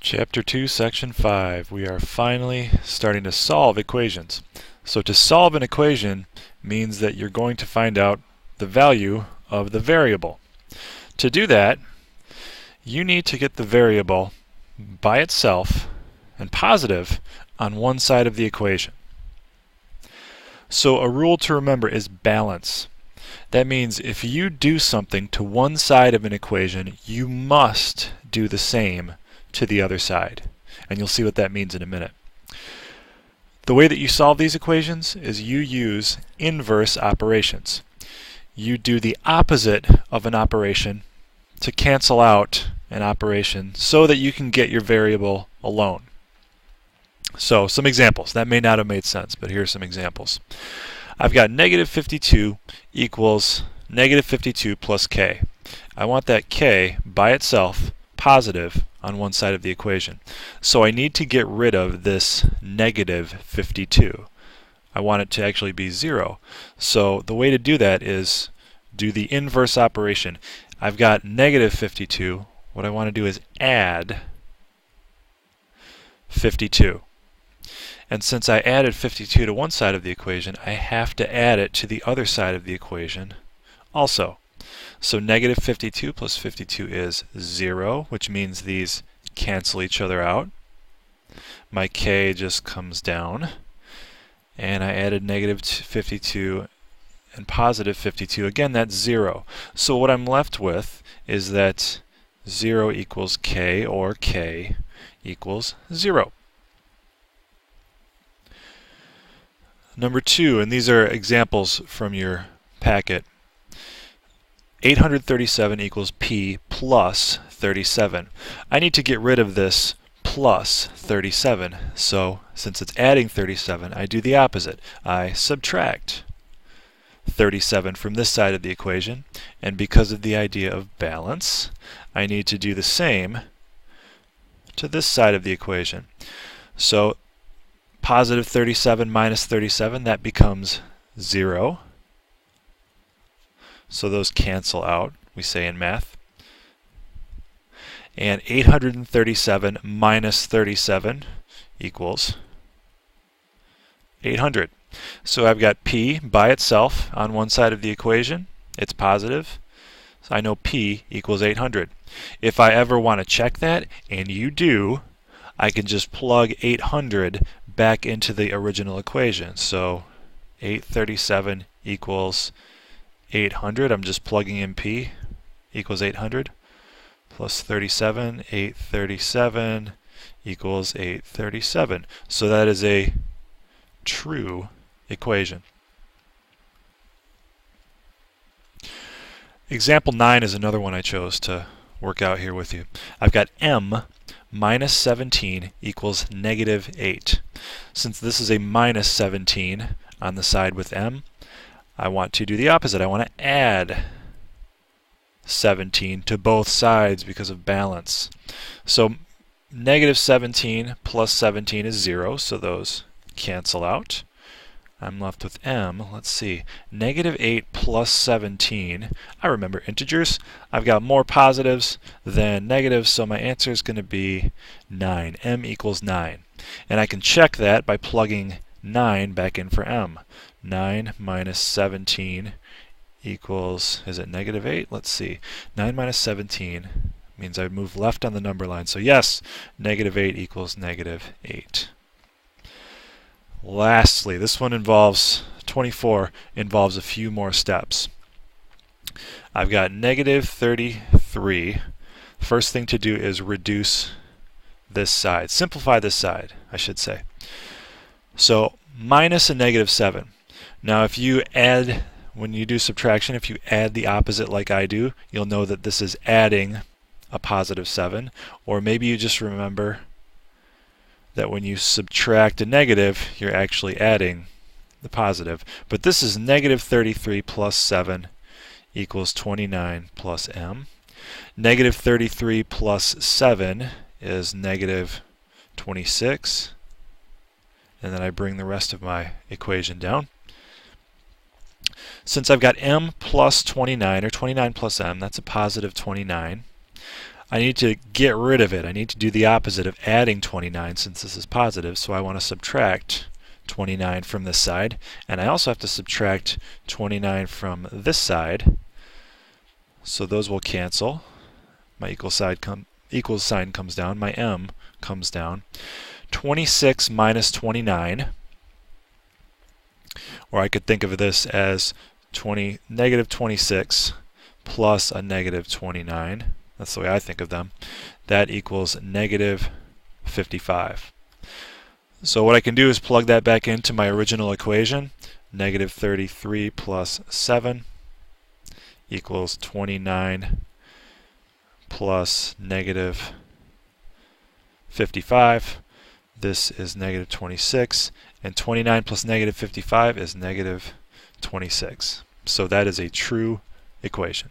Chapter 2, Section 5. We are finally starting to solve equations. So to solve an equation means that you're going to find out the value of the variable. To do that, you need to get the variable by itself and positive on one side of the equation. So a rule to remember is balance. That means if you do something to one side of an equation, you must do the same to the other side. And you'll see what that means in a minute. The way that you solve these equations is you use inverse operations. You do the opposite of an operation to cancel out an operation so that you can get your variable alone. So some examples. That may not have made sense, but here are some examples. I've got negative 52 equals negative 52 plus k. I want that k by itself positive on one side of the equation. So I need to get rid of this negative 52. I want it to actually be 0. So the way to do that is do the inverse operation. I've got negative 52. What I want to do is add 52. And since I added 52 to one side of the equation, I have to add it to the other side of the equation also. So negative 52 plus 52 is 0, which means these cancel each other out. My k just comes down. And I added negative 52 and positive 52. Again, that's 0. So what I'm left with is that 0 equals k, or k equals 0. Number 2, and these are examples from your packet. 837 equals p plus 37. I need to get rid of this plus 37. So since it's adding 37, I do the opposite. I subtract 37 from this side of the equation. And because of the idea of balance, I need to do the same to this side of the equation. So positive 37 minus 37, that becomes 0. So those cancel out, we say in math. And 837 minus 37 equals 800. So I've got p by itself on one side of the equation. It's positive. So I know p equals 800. If I ever want to check that, and you do, I can just plug 800 back into the original equation. So 837 equals 800. I'm just plugging in p equals 800 plus 37. 837 equals 837. So that is a true equation. Example 9 is another one I chose to work out here with you. I've got m minus 17 equals negative 8. Since this is a minus 17 on the side with m, I want to do the opposite. I want to add 17 to both sides because of balance. So negative 17 plus 17 is 0, so those cancel out. I'm left with m. Let's see. Negative 8 plus 17. I remember integers. I've got more positives than negatives, so my answer is going to be 9. m equals 9. And I can check that by plugging 9 back in for m. 9 minus 17 equals, is it negative 8? Let's see. 9 minus 17 means I move left on the number line. So yes, negative 8 equals negative 8. Lastly, this one involves 24, involves a few more steps. I've got negative 33. First thing to do is reduce this side. Simplify this side, I should say. So minus a negative 7. Now if you add, when you do subtraction, if you add the opposite like I do, you'll know that this is adding a positive 7. Or maybe you just remember that when you subtract a negative, you're actually adding the positive. But this is negative 33 plus 7 equals 29 plus m. Negative 33 plus 7 is negative 26. And then I bring the rest of my equation down. Since I've got m plus 29, or 29 plus m, that's a positive 29, I need to get rid of it. I need to do the opposite of adding 29 since this is positive, so I want to subtract 29 from this side, and I also have to subtract 29 from this side, so those will cancel. My equals sign comes down, my m comes down. 26 minus 29, or I could think of this as negative 26 plus a negative 29. That's the way I think of them. That equals negative 55. So what I can do is plug that back into my original equation. Negative 33 plus 7 equals 29 plus negative 55. This is negative 26, and 29 plus negative 55 is negative 26. So that is a true equation.